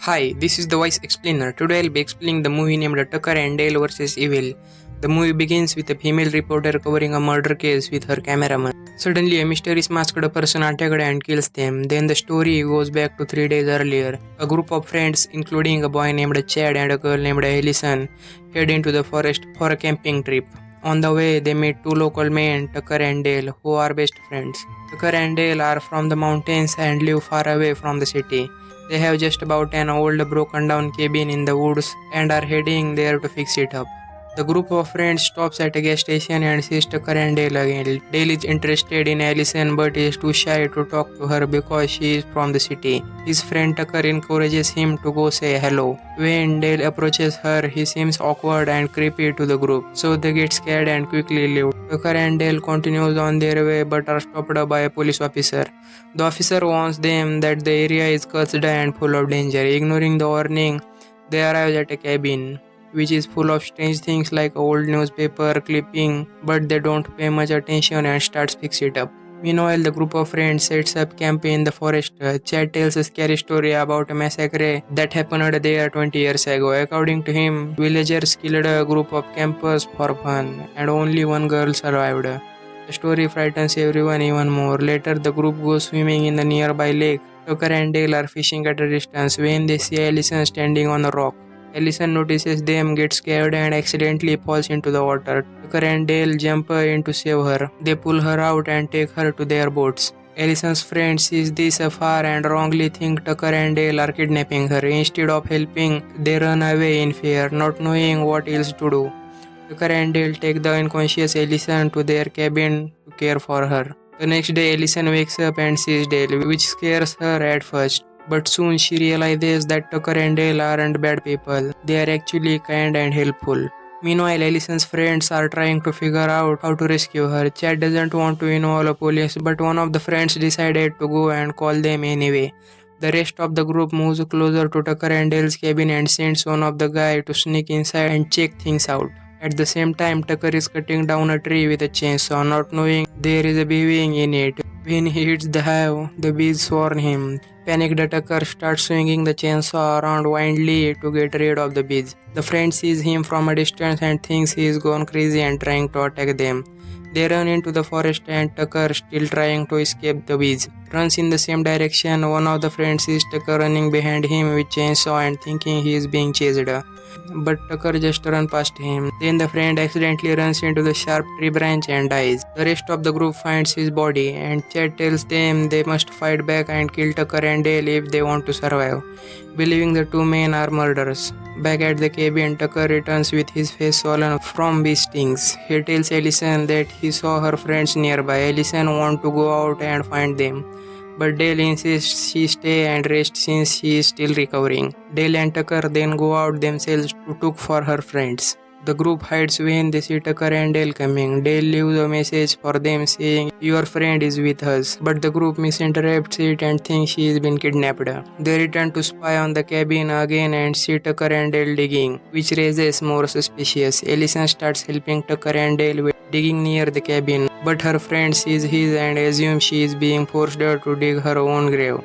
Hi, this is the Voice Explainer. Today I'll be explaining the movie named Tucker and Dale vs. Evil. The movie begins with a female reporter covering a murder case with her cameraman. Suddenly, a mysterious masked person attacks and kills them. Then the story goes back to 3 days earlier. A group of friends, including a boy named Chad and a girl named Allison, head into the forest for a camping trip. On the way, they meet two local men, Tucker and Dale, who are best friends. Tucker and Dale are from the mountains and live far away from the city. They have just about an old broken down cabin in the woods and are heading there to fix it up. The group of friends stops at a gas station and sees Tucker and Dale again. Dale is interested in Allison but is too shy to talk to her because she is from the city. His friend Tucker encourages him to go say hello. When Dale approaches her, he seems awkward and creepy to the group, so they get scared and quickly leave. Tucker and Dale continues on their way but are stopped by a police officer. The officer warns them that the area is cursed and full of danger. Ignoring the warning, they arrive at a cabin which is full of strange things like old newspaper clipping, but they don't pay much attention and starts fix it up. Meanwhile, the group of friends sets up camp in the forest. Chad tells a scary story about a massacre that happened there 20 years ago. According to him, villagers killed a group of campers for fun, and only one girl survived. The story frightens everyone even more. Later, the group goes swimming in the nearby lake. Tucker and Dale are fishing at a distance when they see Allison standing on a rock. Allison notices them, gets scared and accidentally falls into the water. Tucker and Dale jump in to save her. They pull her out and take her to their boats. Allison's friend sees this afar and wrongly think Tucker and Dale are kidnapping her. Instead of helping, they run away in fear, not knowing what else to do. Tucker and Dale take the unconscious Allison to their cabin to care for her. The next day, Allison wakes up and sees Dale, which scares her at first. But soon she realizes that Tucker and Dale aren't bad people. They are actually kind and helpful. Meanwhile, Allison's friends are trying to figure out how to rescue her. Chad doesn't want to involve the police, but one of the friends decided to go and call them anyway. The rest of the group moves closer to Tucker and Dale's cabin and sends one of the guys to sneak inside and check things out. At the same time, Tucker is cutting down a tree with a chainsaw, not knowing there is a being in it. When he hits the hive, the bees warn him. Panicked, Tucker starts swinging the chainsaw around wildly to get rid of the bees. The friend sees him from a distance and thinks he is gone crazy and trying to attack them. They run into the forest and Tucker, still trying to escape the bees, runs in the same direction. One of the friends sees Tucker running behind him with chainsaw and thinking he is being chased. But Tucker just runs past him. Then the friend accidentally runs into the sharp tree branch and dies. The rest of the group finds his body and Chad tells them they must fight back and kill Tucker and Dale if they want to survive, believing the two men are murderers. Back at the cabin, Tucker returns with his face swollen from bee stings. He tells Allison that he saw her friends nearby. Allison wants to go out and find them, but Dale insists she stay and rest since she is still recovering. Dale and Tucker then go out themselves to look for her friends. The group hides when they see Tucker and Dale coming. Dale leaves a message for them saying, "Your friend is with us," but the group misinterprets it and thinks she has been kidnapped. They return to spy on the cabin again and see Tucker and Dale digging, which raises more suspicious. Allison starts helping Tucker and Dale with digging near the cabin, but her friend sees his and assumes she is being forced to dig her own grave.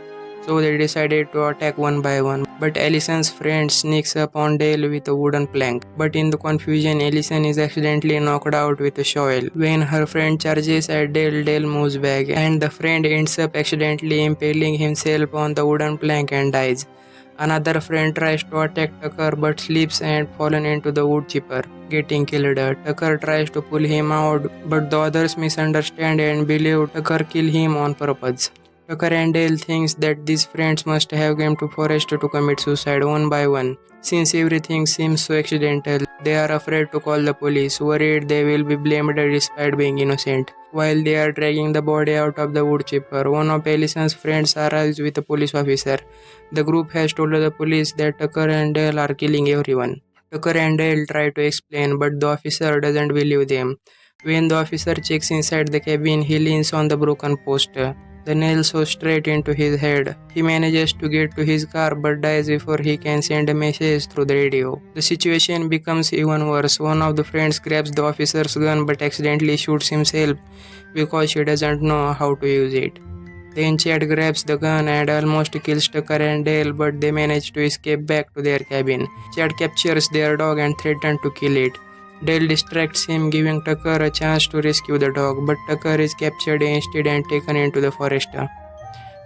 So they decided to attack one by one, but Allison's friend sneaks up on Dale with a wooden plank. But in the confusion, Allison is accidentally knocked out with a shovel. When her friend charges at Dale, Dale moves back, and the friend ends up accidentally impaling himself on the wooden plank and dies. Another friend tries to attack Tucker but slips and falls into the wood chipper, getting killed. Tucker tries to pull him out, but the others misunderstand and believe Tucker killed him on purpose. Tucker and Dale thinks that these friends must have come to forest to commit suicide one by one. Since everything seems so accidental, they are afraid to call the police, worried they will be blamed despite being innocent. While they are dragging the body out of the wood chipper, one of Allison's friends arrives with a police officer. The group has told the police that Tucker and Dale are killing everyone. Tucker and Dale try to explain, but the officer doesn't believe them. When the officer checks inside the cabin, he leans on the broken post. The nail so straight into his head. He manages to get to his car but dies before he can send a message through the radio. The situation becomes even worse. One of the friends grabs the officer's gun but accidentally shoots himself because she doesn't know how to use it. Then Chad grabs the gun and almost kills Tucker and Dale, but they manage to escape back to their cabin. Chad captures their dog and threatens to kill it. Dale distracts him, giving Tucker a chance to rescue the dog, but Tucker is captured instead and taken into the forest,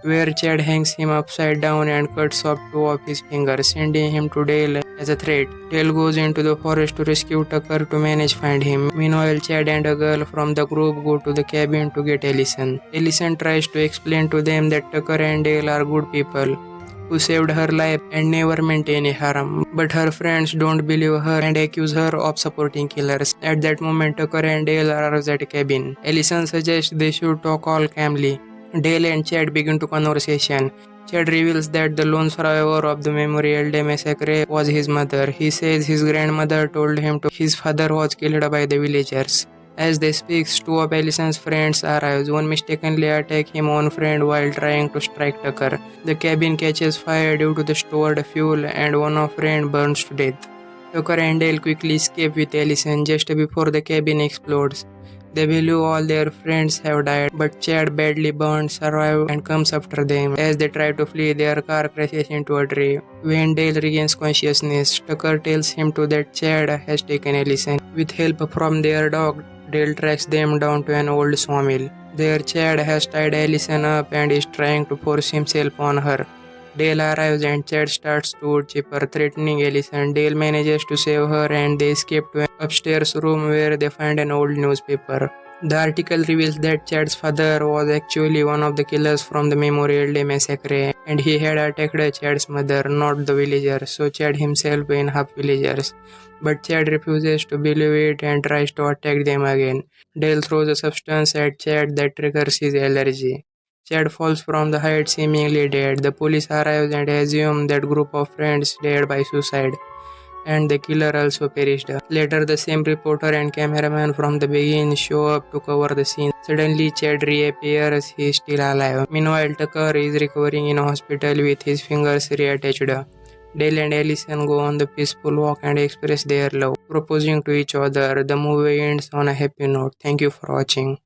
where Chad hangs him upside down and cuts off 2 of his fingers, sending him to Dale as a threat. Dale goes into the forest to rescue Tucker to manage find him. Meanwhile, Chad and a girl from the group go to the cabin to get Allison. Allison tries to explain to them that Tucker and Dale are good people who saved her life and never meant any harm. But her friends don't believe her and accuse her of supporting killers. At that moment, Tucker and Dale arrive at a cabin. Allison suggests they should talk all calmly. Dale and Chad begin to conversation. Chad reveals that the lone survivor of the Memorial Day massacre was his mother. He says his grandmother told him his father was killed by the villagers. As they speak, 2 of Allison's friends arrive. One mistakenly attacks his own friend while trying to strike Tucker. The cabin catches fire due to the stored fuel and one of friend burns to death. Tucker and Dale quickly escape with Allison just before the cabin explodes. They believe all their friends have died, but Chad, badly burned, survives and comes after them. As they try to flee, their car crashes into a tree. When Dale regains consciousness, Tucker tells him that Chad has taken Allison. With help from their dog, Dale tracks them down to an old sawmill. There, Chad has tied Allison up and is trying to force himself on her. Dale arrives and Chad starts to wood chipper, threatening Allison. Dale manages to save her and they escape to an upstairs room where they find an old newspaper. The article reveals that Chad's father was actually one of the killers from the Memorial Day massacre and he had attacked Chad's mother, not the villagers, so Chad himself in half villagers. But Chad refuses to believe it and tries to attack them again. Dale throws a substance at Chad that triggers his allergy. Chad falls from the height seemingly dead. The police arrives and assume that group of friends died by suicide and the killer also perished. Later, the same reporter and cameraman from the beginning show up to cover the scene. Suddenly, Chad reappears. He is still alive. Meanwhile, Tucker is recovering in a hospital with his fingers reattached. Dale and Allison go on the peaceful walk and express their love, proposing to each other. The movie ends on a happy note. Thank you for watching.